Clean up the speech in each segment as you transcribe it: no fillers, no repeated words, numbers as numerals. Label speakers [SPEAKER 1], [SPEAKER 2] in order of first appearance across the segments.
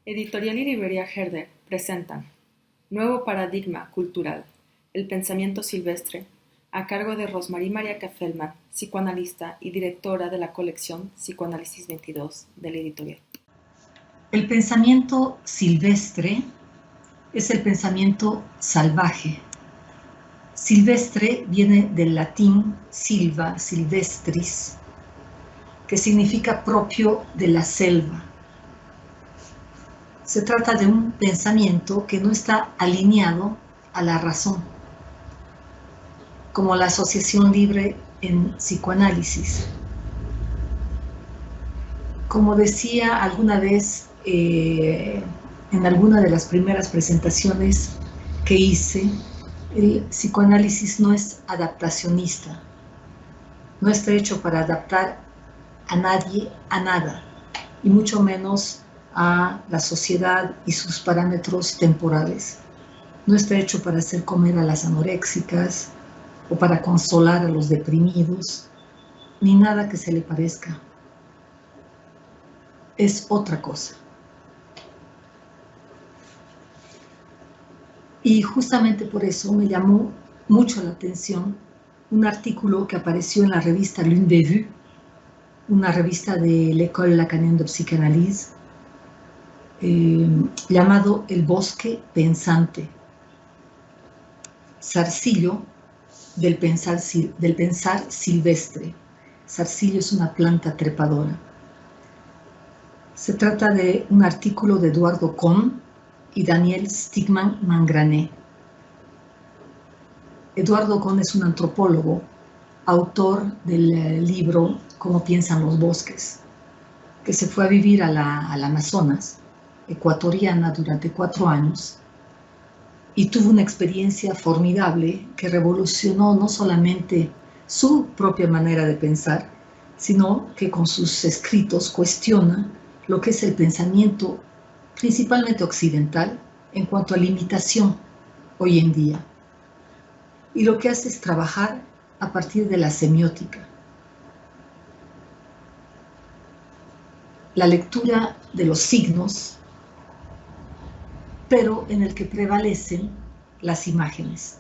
[SPEAKER 1] Editorial y Librería Herder presentan Nuevo Paradigma Cultural, el pensamiento silvestre, a cargo de Rosmarie María Feldman, psicoanalista y directora de la colección Psicoanálisis 22 de la editorial.
[SPEAKER 2] El pensamiento silvestre es el pensamiento salvaje. Silvestre viene del latín silva, silvestris, que significa propio de la selva. Se trata de un pensamiento que no está alineado a la razón, como la asociación libre en psicoanálisis. Como decía alguna vez en alguna de las primeras presentaciones que hice, el psicoanálisis no es adaptacionista, no está hecho para adaptar a nadie a nada, y mucho menos a la sociedad y sus parámetros temporales. No está hecho para hacer comer a las anoréxicas o para consolar a los deprimidos, ni nada que se le parezca. Es otra cosa. Y justamente por eso me llamó mucho la atención un artículo que apareció en la revista L'Une des Vues, una revista de l'École Lacanienne de Psychanalyse, llamado El bosque pensante, zarcillo del pensar silvestre. Zarcillo es una planta trepadora. Se trata de un artículo de Eduardo Kohn y Daniel Stigman-Mangrané. Eduardo Kohn es un antropólogo, autor del libro Cómo piensan los bosques, que se fue a vivir al Amazonas ecuatoriana durante 4 años y tuvo una experiencia formidable que revolucionó no solamente su propia manera de pensar, sino que con sus escritos cuestiona lo que es el pensamiento principalmente occidental en cuanto a limitación hoy en día. Y lo que hace es trabajar a partir de la semiótica. La lectura de los signos, pero en el que prevalecen las imágenes.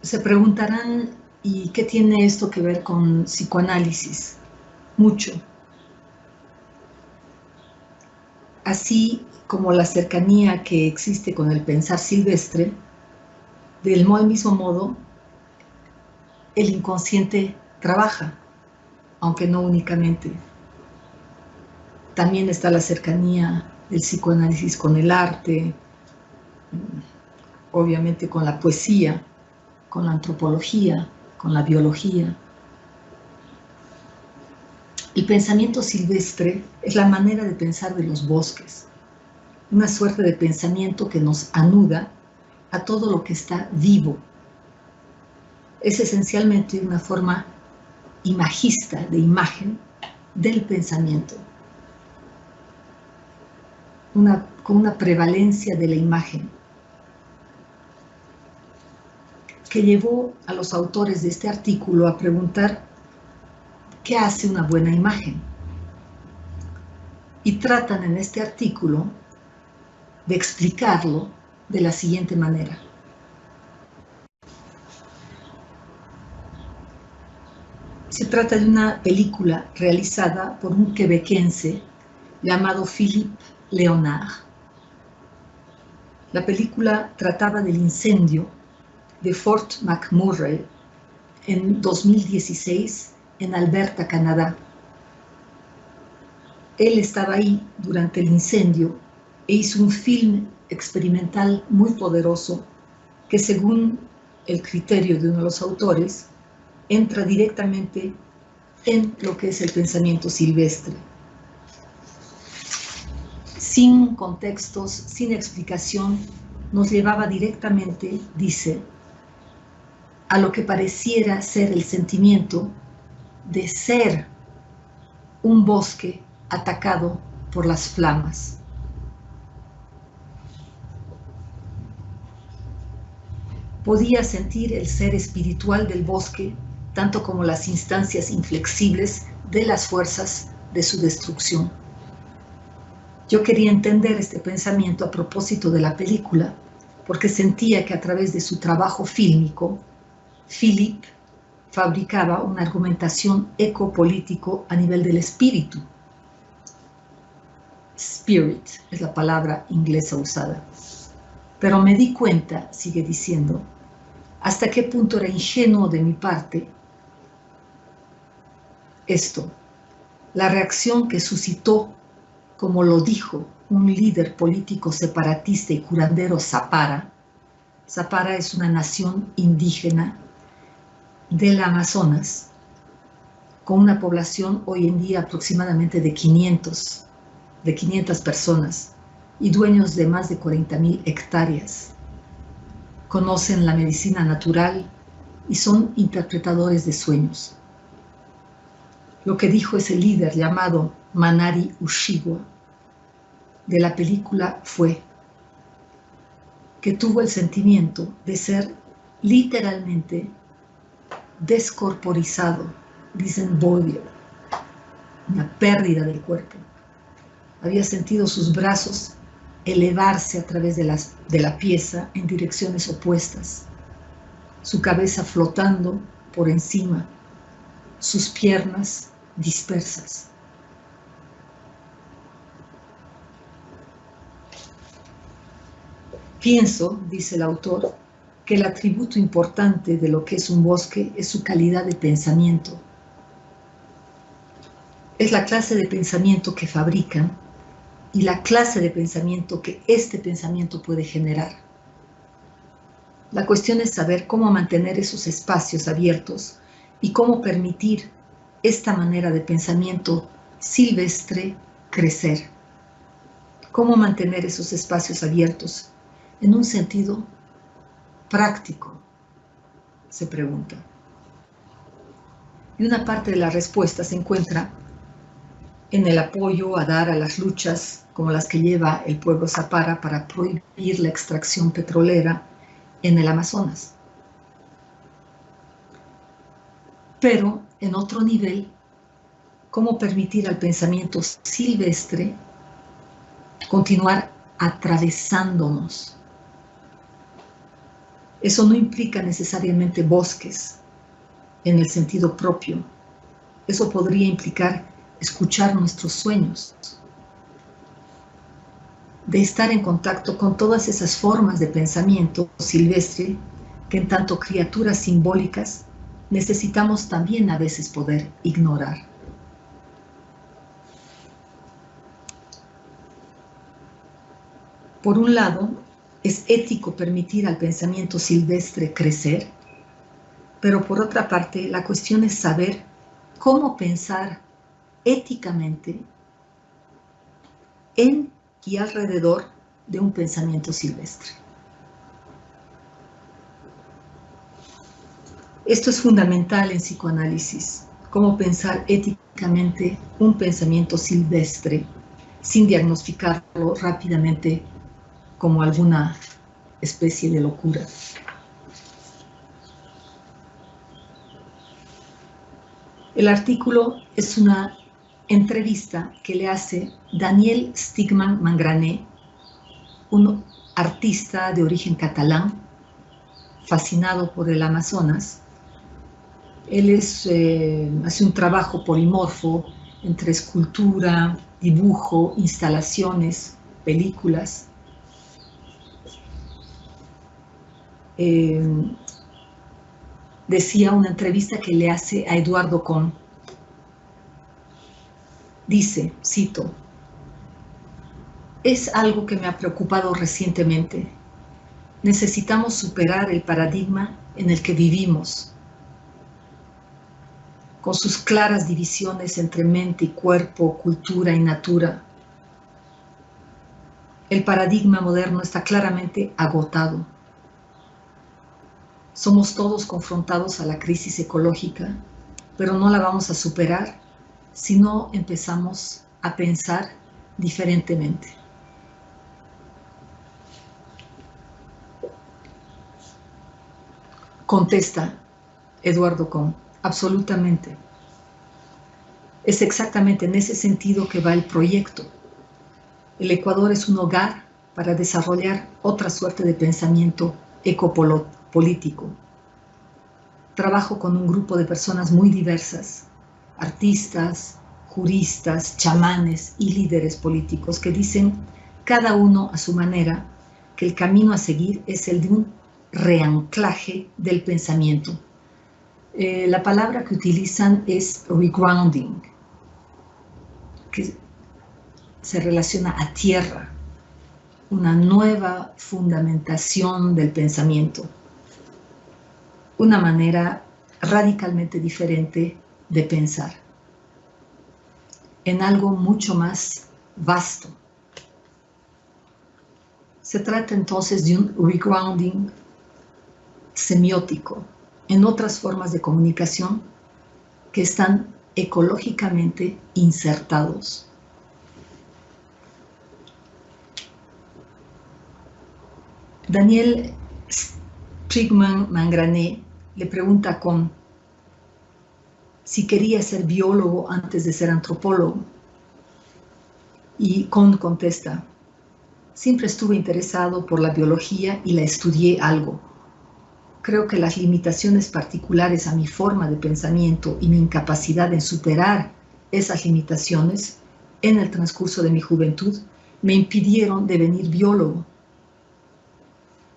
[SPEAKER 2] Se preguntarán, ¿y qué tiene esto que ver con psicoanálisis? Mucho. Así como la cercanía que existe con el pensar silvestre, del mismo modo, el inconsciente trabaja, aunque no únicamente. También está la cercanía del psicoanálisis con el arte, obviamente con la poesía, con la antropología, con la biología. El pensamiento silvestre es la manera de pensar de los bosques, una suerte de pensamiento que nos anuda a todo lo que está vivo. Es esencialmente una forma imagista de imagen del pensamiento, con una prevalencia de la imagen, que llevó a los autores de este artículo a preguntar ¿qué hace una buena imagen? Y tratan en este artículo de explicarlo de la siguiente manera. Se trata de una película realizada por un quebequense llamado Philippe Léonard. La película trataba del incendio de Fort McMurray en 2016 en Alberta, Canadá. Él estaba ahí durante el incendio e hizo un film experimental muy poderoso que, según el criterio de uno de los autores, entra directamente en lo que es el pensamiento silvestre. Sin contextos, sin explicación, nos llevaba directamente, dice, a lo que pareciera ser el sentimiento de ser un bosque atacado por las flamas. Podía sentir el ser espiritual del bosque, tanto como las instancias inflexibles de las fuerzas de su destrucción. Yo quería entender este pensamiento a propósito de la película, porque sentía que a través de su trabajo fílmico, Philip fabricaba una argumentación ecopolítico a nivel del espíritu. Spirit es la palabra inglesa usada. Pero me di cuenta, sigue diciendo, hasta qué punto era ingenuo de mi parte esto, la reacción que suscitó, como lo dijo un líder político separatista y curandero Zapara. Zapara es una nación indígena del Amazonas, con una población hoy en día aproximadamente de 500 personas y dueños de más de 40,000 hectáreas. Conocen la medicina natural y son interpretadores de sueños. Lo que dijo ese líder llamado Manari Ushigwa de la película fue que tuvo el sentimiento de ser literalmente descorporizado, disembodied, una pérdida del cuerpo. Había sentido sus brazos elevarse a través de la pieza en direcciones opuestas, su cabeza flotando por encima, sus piernas dispersas. Pienso, dice el autor, que el atributo importante de lo que es un bosque es su calidad de pensamiento. Es la clase de pensamiento que fabrican y la clase de pensamiento que este pensamiento puede generar. La cuestión es saber cómo mantener esos espacios abiertos y cómo permitir esta manera de pensamiento silvestre crecer. Cómo mantener esos espacios abiertos en un sentido práctico, se pregunta. Y una parte de la respuesta se encuentra en el apoyo a dar a las luchas como las que lleva el pueblo Zapara para prohibir la extracción petrolera en el Amazonas. Pero en otro nivel, cómo permitir al pensamiento silvestre continuar atravesándonos. Eso no implica necesariamente bosques en el sentido propio. Eso podría implicar escuchar nuestros sueños, de estar en contacto con todas esas formas de pensamiento silvestre que en tanto criaturas simbólicas necesitamos también a veces poder ignorar. Por un lado, es ético permitir al pensamiento silvestre crecer, pero por otra parte, la cuestión es saber cómo pensar éticamente en y alrededor de un pensamiento silvestre. Esto es fundamental en psicoanálisis, cómo pensar éticamente un pensamiento silvestre sin diagnosticarlo rápidamente como alguna especie de locura. El artículo es una entrevista que le hace Daniel Stigman Mangrané, un artista de origen catalán, fascinado por el Amazonas. Él hace un trabajo polimorfo entre escultura, dibujo, instalaciones, películas. Decía una entrevista que le hace a Eduardo Kohn. Dice, cito, es algo que me ha preocupado recientemente. Necesitamos superar el paradigma en el que vivimos, con sus claras divisiones entre mente y cuerpo, cultura y natura. El paradigma moderno está claramente agotado. Somos todos confrontados a la crisis ecológica, pero no la vamos a superar si no empezamos a pensar diferentemente. Contesta Eduardo Kohn, absolutamente. Es exactamente en ese sentido que va el proyecto. El Ecuador es un hogar para desarrollar otra suerte de pensamiento ecopolítico. Trabajo con un grupo de personas muy diversas, artistas, juristas, chamanes y líderes políticos que dicen, cada uno a su manera, que el camino a seguir es el de un reanclaje del pensamiento. La palabra que utilizan es regrounding, que se relaciona a tierra, una nueva fundamentación del pensamiento, una manera radicalmente diferente de pensar, en algo mucho más vasto. Se trata entonces de un regrounding semiótico en otras formas de comunicación que están ecológicamente insertados. Daniel Sprigman Mangrané le pregunta a Kohn si quería ser biólogo antes de ser antropólogo. Y Kohn contesta, siempre estuve interesado por la biología y la estudié algo. Creo que las limitaciones particulares a mi forma de pensamiento y mi incapacidad en superar esas limitaciones en el transcurso de mi juventud me impidieron devenir biólogo.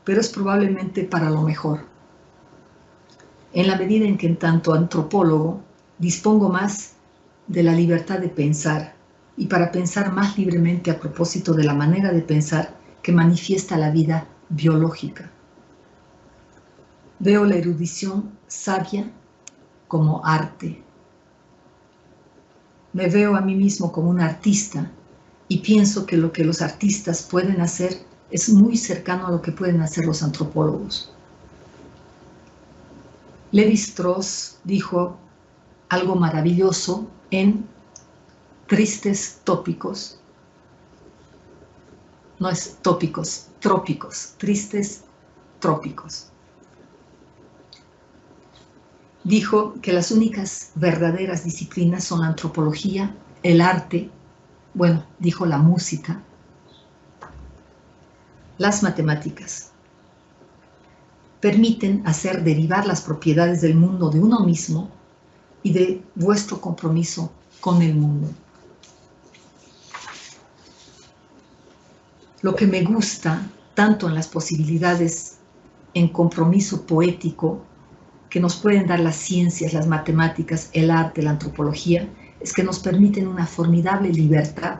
[SPEAKER 2] Pero es probablemente para lo mejor. En la medida en que en tanto antropólogo dispongo más de la libertad de pensar y para pensar más libremente a propósito de la manera de pensar que manifiesta la vida biológica. Veo la erudición sabia como arte. Me veo a mí mismo como un artista y pienso que lo que los artistas pueden hacer es muy cercano a lo que pueden hacer los antropólogos. Lévi-Strauss dijo algo maravilloso en Tristes Tópicos. No es tópicos, trópicos, Tristes Trópicos. Dijo que las únicas verdaderas disciplinas son la antropología, el arte, bueno, dijo la música, las matemáticas. Permiten hacer derivar las propiedades del mundo de uno mismo y de vuestro compromiso con el mundo. Lo que me gusta tanto en las posibilidades en compromiso poético que nos pueden dar las ciencias, las matemáticas, el arte, la antropología, es que nos permiten una formidable libertad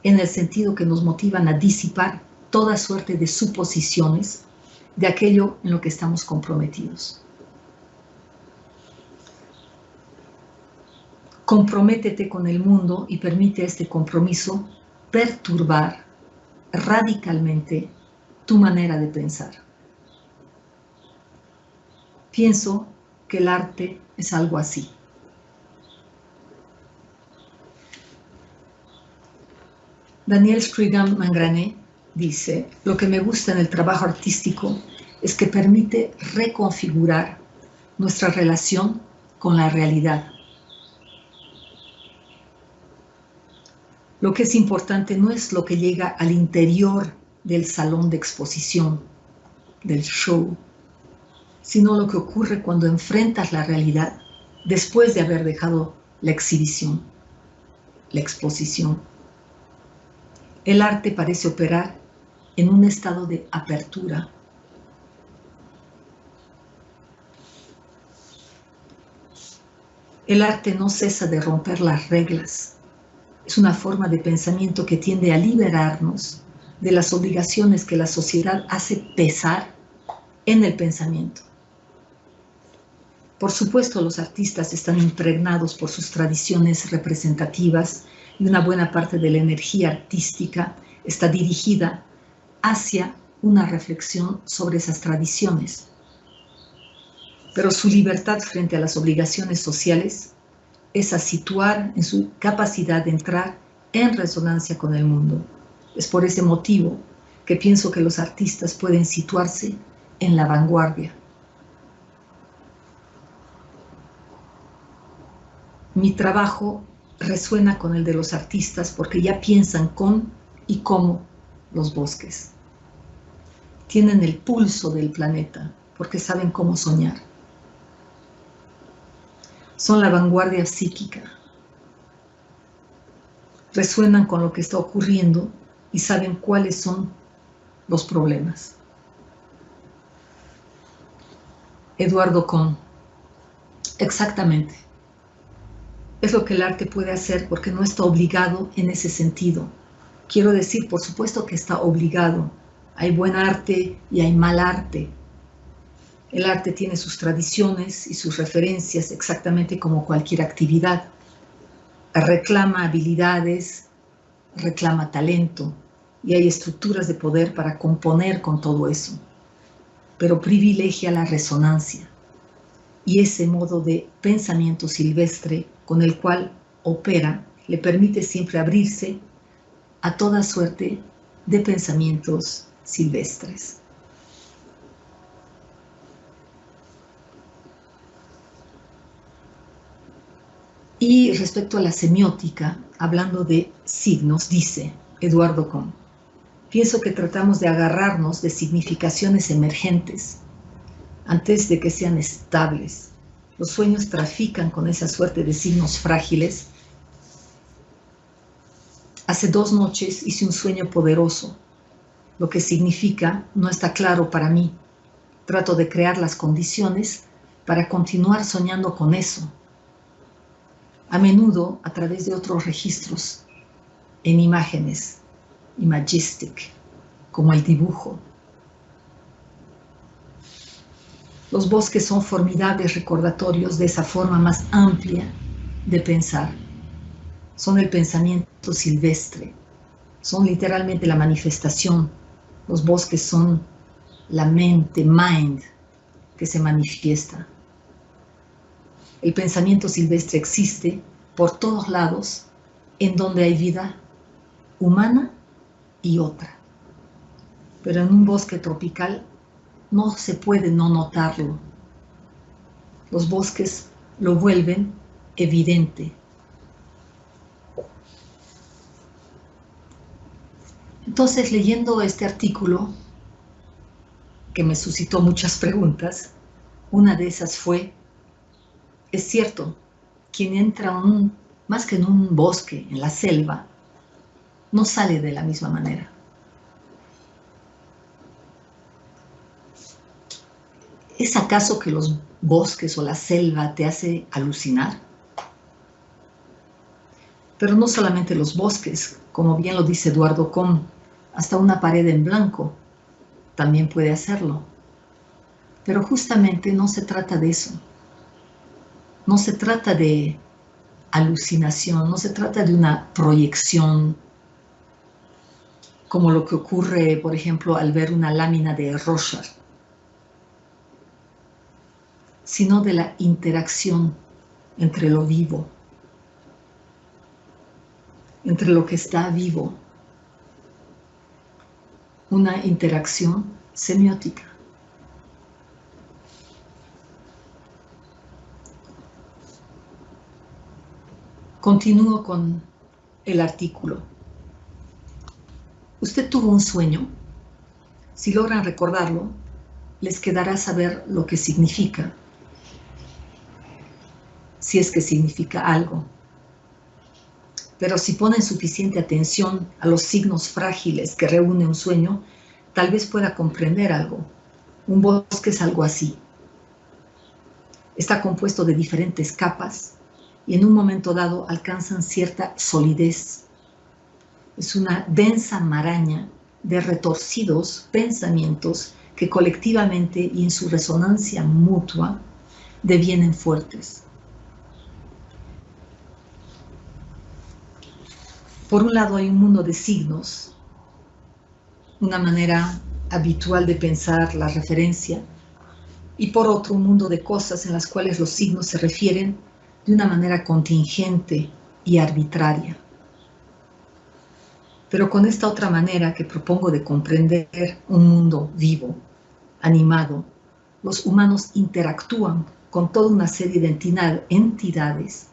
[SPEAKER 2] en el sentido que nos motivan a disipar toda suerte de suposiciones de aquello en lo que estamos comprometidos. Comprométete con el mundo y permite a este compromiso perturbar radicalmente tu manera de pensar. Pienso que el arte es algo así. Daniel Sprigman Mangrané dice, lo que me gusta en el trabajo artístico es que permite reconfigurar nuestra relación con la realidad. Lo que es importante no es lo que llega al interior del salón de exposición, del show, sino lo que ocurre cuando enfrentas la realidad después de haber dejado la exhibición, la exposición. El arte parece operar en un estado de apertura. El arte no cesa de romper las reglas. Es una forma de pensamiento que tiende a liberarnos de las obligaciones que la sociedad hace pesar en el pensamiento. Por supuesto, los artistas están impregnados por sus tradiciones representativas y una buena parte de la energía artística está dirigida hacia una reflexión sobre esas tradiciones. Pero su libertad frente a las obligaciones sociales es a situar en su capacidad de entrar en resonancia con el mundo. Es por ese motivo que pienso que los artistas pueden situarse en la vanguardia. mi trabajo resuena con el de los artistas porque ya piensan con y como los bosques. Tienen el pulso del planeta porque saben cómo soñar. Son la vanguardia psíquica. Resuenan con lo que está ocurriendo y saben cuáles son los problemas. Eduardo Kohn. Exactamente. Es lo que el arte puede hacer porque no está obligado en ese sentido. Quiero decir, por supuesto que está obligado. Hay buen arte y hay mal arte. El arte tiene sus tradiciones y sus referencias exactamente como cualquier actividad. Reclama habilidades, reclama talento y hay estructuras de poder para componer con todo eso. Pero privilegia la resonancia y ese modo de pensamiento silvestre con el cual opera le permite siempre abrirse a toda suerte de pensamientos silvestres. Y respecto a la semiótica, hablando de signos, dice Eduardo Kohn, pienso que tratamos de agarrarnos de significaciones emergentes antes de que sean estables. Los sueños trafican con esa suerte de signos frágiles. Hace 2 noches hice un sueño poderoso. Lo que significa no está claro para mí. Trato de crear las condiciones para continuar soñando con eso. A menudo a través de otros registros, en imágenes, imagistic, como el dibujo. Los bosques son formidables recordatorios de esa forma más amplia de pensar. Son el pensamiento silvestre, son literalmente la manifestación. Los bosques son la mente, mind, que se manifiesta. El pensamiento silvestre existe por todos lados en donde hay vida humana y otra. Pero en un bosque tropical no se puede no notarlo. Los bosques lo vuelven evidente. Entonces, leyendo este artículo, que me suscitó muchas preguntas, una de esas fue, es cierto, quien entra más que en un bosque, en la selva, no sale de la misma manera. ¿Es acaso que los bosques o la selva te hace alucinar? Pero no solamente los bosques, como bien lo dice Eduardo Kohn, hasta una pared en blanco también puede hacerlo. Pero justamente no se trata de eso. No se trata de alucinación, no se trata de una proyección como lo que ocurre, por ejemplo, al ver una lámina de Rorschach, sino de la interacción entre lo vivo, entre lo que está vivo, una interacción semiótica. Continúo con el artículo. Usted tuvo un sueño. Si logran recordarlo, les quedará saber lo que significa, si es que significa algo. Pero si ponen suficiente atención a los signos frágiles que reúne un sueño, tal vez pueda comprender algo. Un bosque es algo así. Está compuesto de diferentes capas y en un momento dado alcanzan cierta solidez. Es una densa maraña de retorcidos pensamientos que colectivamente y en su resonancia mutua devienen fuertes. Por un lado hay un mundo de signos, una manera habitual de pensar la referencia, y por otro un mundo de cosas en las cuales los signos se refieren de una manera contingente y arbitraria. Pero con esta otra manera que propongo de comprender un mundo vivo, animado, los humanos interactúan con toda una serie de entidades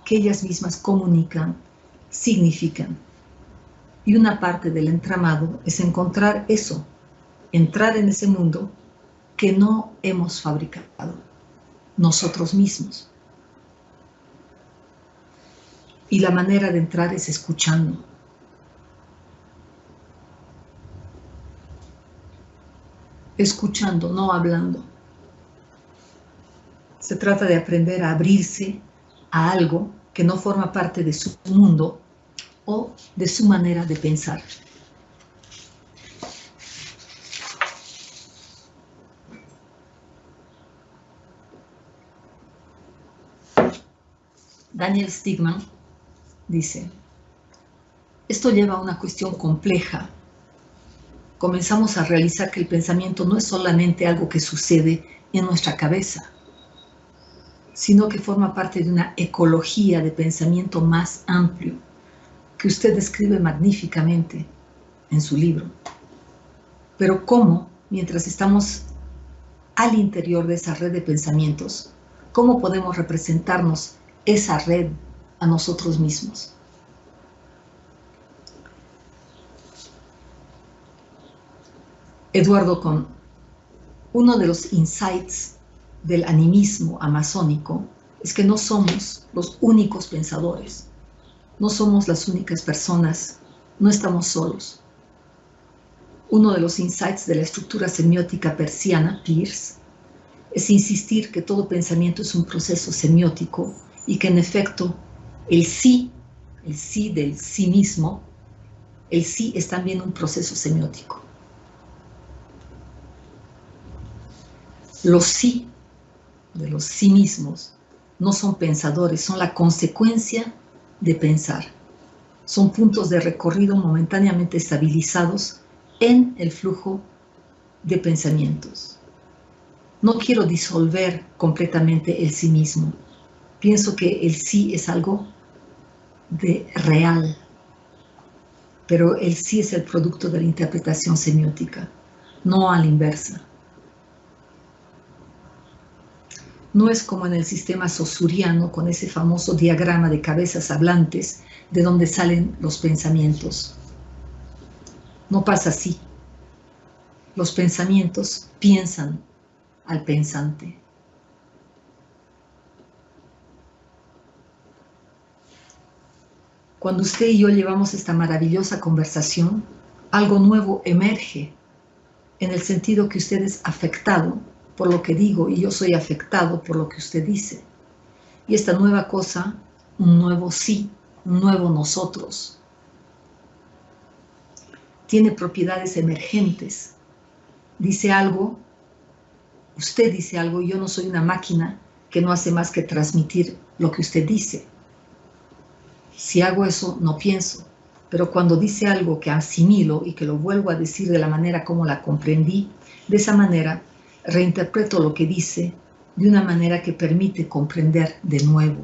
[SPEAKER 2] que ellas mismas comunican, significan. Y una parte del entramado es encontrar eso, entrar en ese mundo que no hemos fabricado nosotros mismos. Y la manera de entrar es escuchando. Escuchando, no hablando. Se trata de aprender a abrirse a algo que no forma parte de su mundo o de su manera de pensar. Daniel Stigman dice, esto lleva a una cuestión compleja. Comenzamos a realizar que el pensamiento no es solamente algo que sucede en nuestra cabeza, sino que forma parte de una ecología de pensamiento más amplio, que usted describe magníficamente en su libro. Pero ¿cómo, mientras estamos al interior de esa red de pensamientos, cómo podemos representarnos esa red a nosotros mismos? Eduardo Kohn, uno de los insights del animismo amazónico es que no somos los únicos pensadores, no somos las únicas personas, no estamos solos. Uno de los insights de la estructura semiótica persiana, Peirce, es insistir que todo pensamiento es un proceso semiótico y que en efecto el sí del sí mismo, el sí es también un proceso semiótico. Los sí de los sí mismos no son pensadores, son la consecuencia de pensar. Son puntos de recorrido momentáneamente estabilizados en el flujo de pensamientos. No quiero disolver completamente el sí mismo. Pienso que el sí es algo de real, pero el sí es el producto de la interpretación semiótica, no a la inversa. No es como en el sistema saussuriano con ese famoso diagrama de cabezas hablantes de donde salen los pensamientos. No pasa así. Los pensamientos piensan al pensante. Cuando usted y yo llevamos esta maravillosa conversación, algo nuevo emerge en el sentido que usted es afectado por lo que digo y yo soy afectado por lo que usted dice. Y esta nueva cosa, un nuevo sí, un nuevo nosotros, tiene propiedades emergentes. Dice algo, usted dice algo y yo no soy una máquina que no hace más que transmitir lo que usted dice. Si hago eso, no pienso. Pero cuando dice algo que asimilo y que lo vuelvo a decir de la manera como la comprendí, de esa manera reinterpreto lo que dice de una manera que permite comprender de nuevo,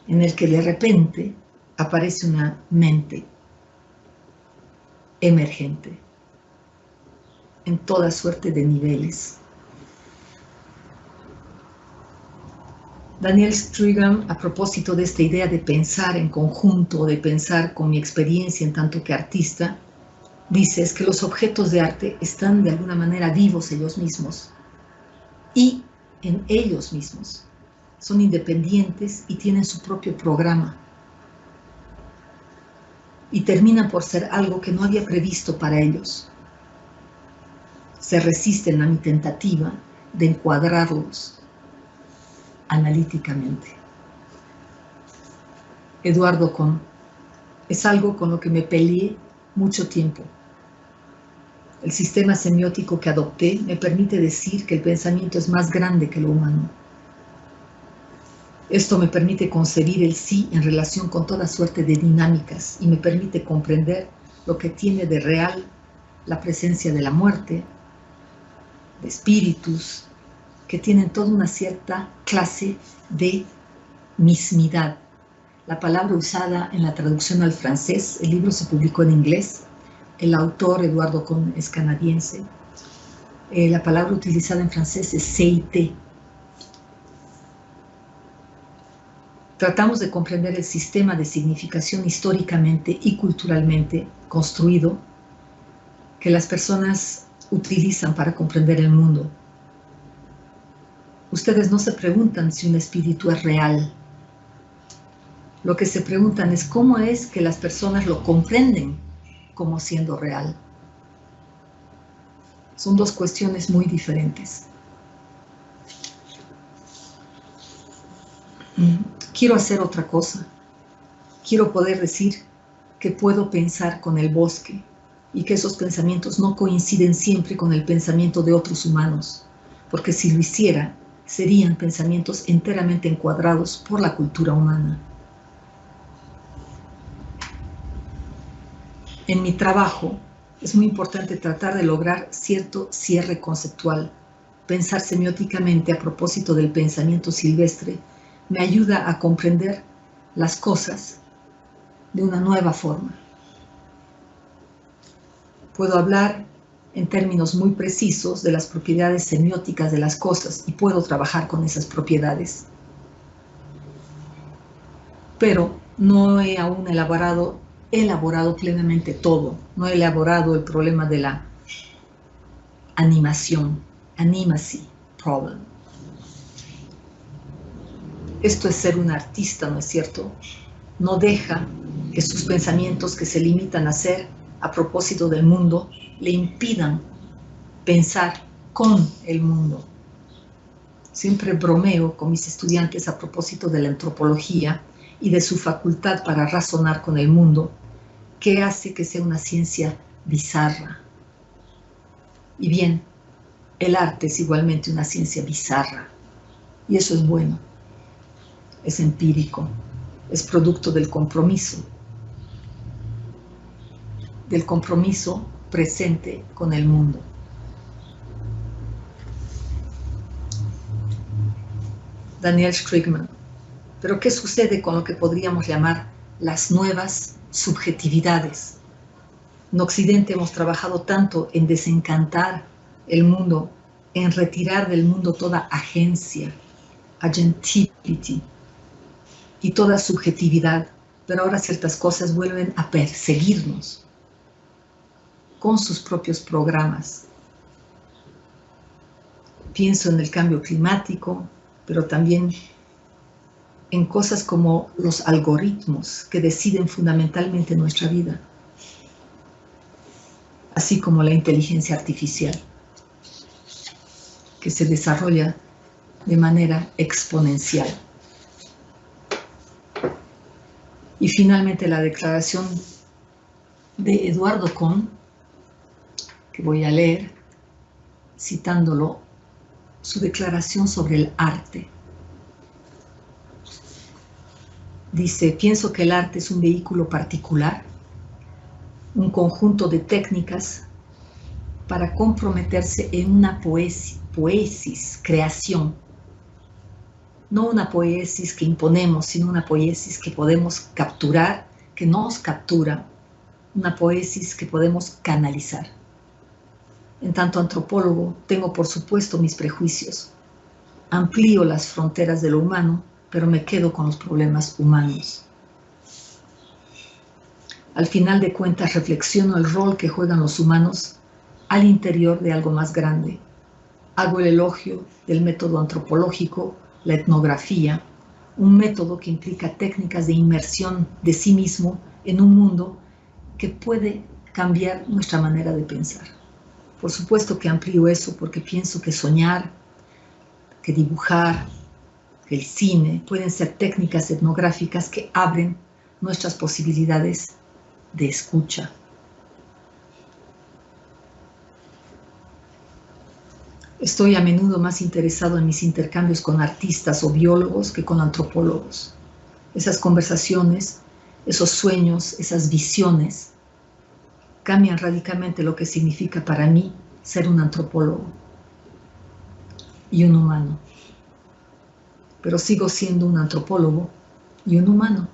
[SPEAKER 2] en el que de repente aparece una mente emergente en toda suerte de niveles. Daniel Stigman, a propósito de esta idea de pensar en conjunto, de pensar con mi experiencia en tanto que artista, dice es que los objetos de arte están de alguna manera vivos ellos mismos y en ellos mismos. Son independientes y tienen su propio programa. Y terminan por ser algo que no había previsto para ellos. Se resisten a mi tentativa de encuadrarlos analíticamente. Eduardo Kohn, es algo con lo que me peleé mucho tiempo. El sistema semiótico que adopté me permite decir que el pensamiento es más grande que lo humano. Esto me permite concebir el sí en relación con toda suerte de dinámicas y me permite comprender lo que tiene de real la presencia de la muerte, de espíritus, que tienen toda una cierta clase de mismidad. La palabra usada en la traducción al francés, el libro se publicó en inglés, el autor Eduardo Kohn es canadiense, la palabra utilizada en francés es CIT. tratamos de comprender el sistema de significación históricamente y culturalmente construido que las personas utilizan para comprender el mundo. Ustedes no se preguntan si un espíritu es real. Lo que se preguntan es cómo es que las personas lo comprenden como siendo real. Son dos cuestiones muy diferentes. Quiero hacer otra cosa. Quiero poder decir que puedo pensar con el bosque y que esos pensamientos no coinciden siempre con el pensamiento de otros humanos, porque si lo hiciera, serían pensamientos enteramente encuadrados por la cultura humana. En mi trabajo es muy importante tratar de lograr cierto cierre conceptual. Pensar semióticamente a propósito del pensamiento silvestre me ayuda a comprender las cosas de una nueva forma. Puedo hablar en términos muy precisos de las propiedades semióticas de las cosas y puedo trabajar con esas propiedades. Pero no he aún elaborado plenamente todo. No he elaborado el problema de la animacy problem. Esto es ser un artista, ¿no es cierto? No deja que sus pensamientos que se limitan a ser a propósito del mundo le impidan pensar con el mundo. Siempre bromeo con mis estudiantes a propósito de la antropología y de su facultad para razonar con el mundo, que hace que sea una ciencia bizarra. Y bien, el arte es igualmente una ciencia bizarra, y eso es bueno. Es empírico, es producto del compromiso presente con el mundo. Daniel Strigman. Pero ¿qué sucede con lo que podríamos llamar las nuevas subjetividades? En Occidente hemos trabajado tanto en desencantar el mundo, en retirar del mundo toda agencia, agentivity y toda subjetividad, pero ahora ciertas cosas vuelven a perseguirnos con sus propios programas. Pienso en el cambio climático, pero también en cosas como los algoritmos que deciden fundamentalmente nuestra vida, así como la inteligencia artificial, que se desarrolla de manera exponencial. Y finalmente la declaración de Eduardo Kohn, que voy a leer, citándolo, su declaración sobre el arte. Dice, pienso que el arte es un vehículo particular, un conjunto de técnicas para comprometerse en una poesis, creación. No una poesis que imponemos, sino una poesis que podemos capturar, que nos captura, una poesis que podemos canalizar. En tanto antropólogo, tengo por supuesto mis prejuicios. Amplío las fronteras de lo humano, pero me quedo con los problemas humanos. Al final de cuentas, reflexiono el rol que juegan los humanos al interior de algo más grande. Hago el elogio del método antropológico, la etnografía, un método que implica técnicas de inmersión de sí mismo en un mundo que puede cambiar nuestra manera de pensar. Por supuesto que amplío eso porque pienso que soñar, que dibujar, que el cine pueden ser técnicas etnográficas que abren nuestras posibilidades de escucha. Estoy a menudo más interesado en mis intercambios con artistas o biólogos que con antropólogos. Esas conversaciones, esos sueños, esas visiones cambian radicalmente lo que significa para mí ser un antropólogo y un humano. Pero sigo siendo un antropólogo y un humano.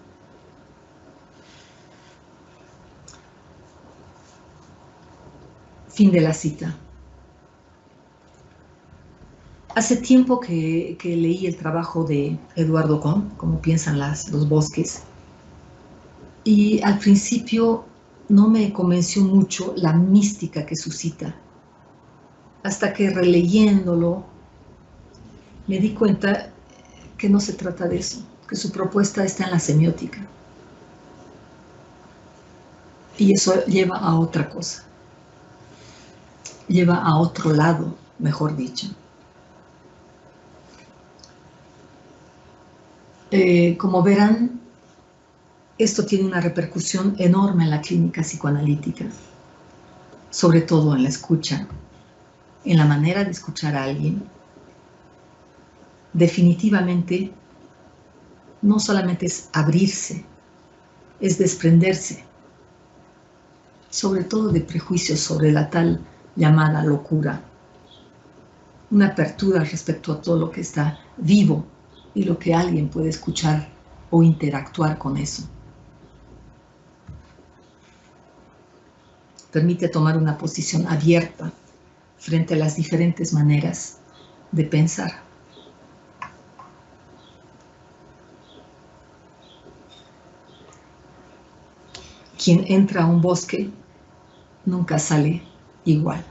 [SPEAKER 2] Fin de la cita. Hace tiempo que leí el trabajo de Eduardo Kohn, Cómo piensan los bosques, y al principio no me convenció mucho la mística que suscita, hasta que releyéndolo me di cuenta que no se trata de eso, que su propuesta está en la semiótica. Y eso lleva a otra cosa, lleva a otro lado, mejor dicho. Como verán, esto tiene una repercusión enorme en la clínica psicoanalítica, sobre todo en la escucha, en la manera de escuchar a alguien. Definitivamente, no solamente es abrirse, es desprenderse, sobre todo de prejuicios sobre la tal llamada locura, una apertura respecto a todo lo que está vivo y lo que alguien puede escuchar o interactuar con eso. Permite tomar una posición abierta frente a las diferentes maneras de pensar. Quien entra a un bosque nunca sale igual.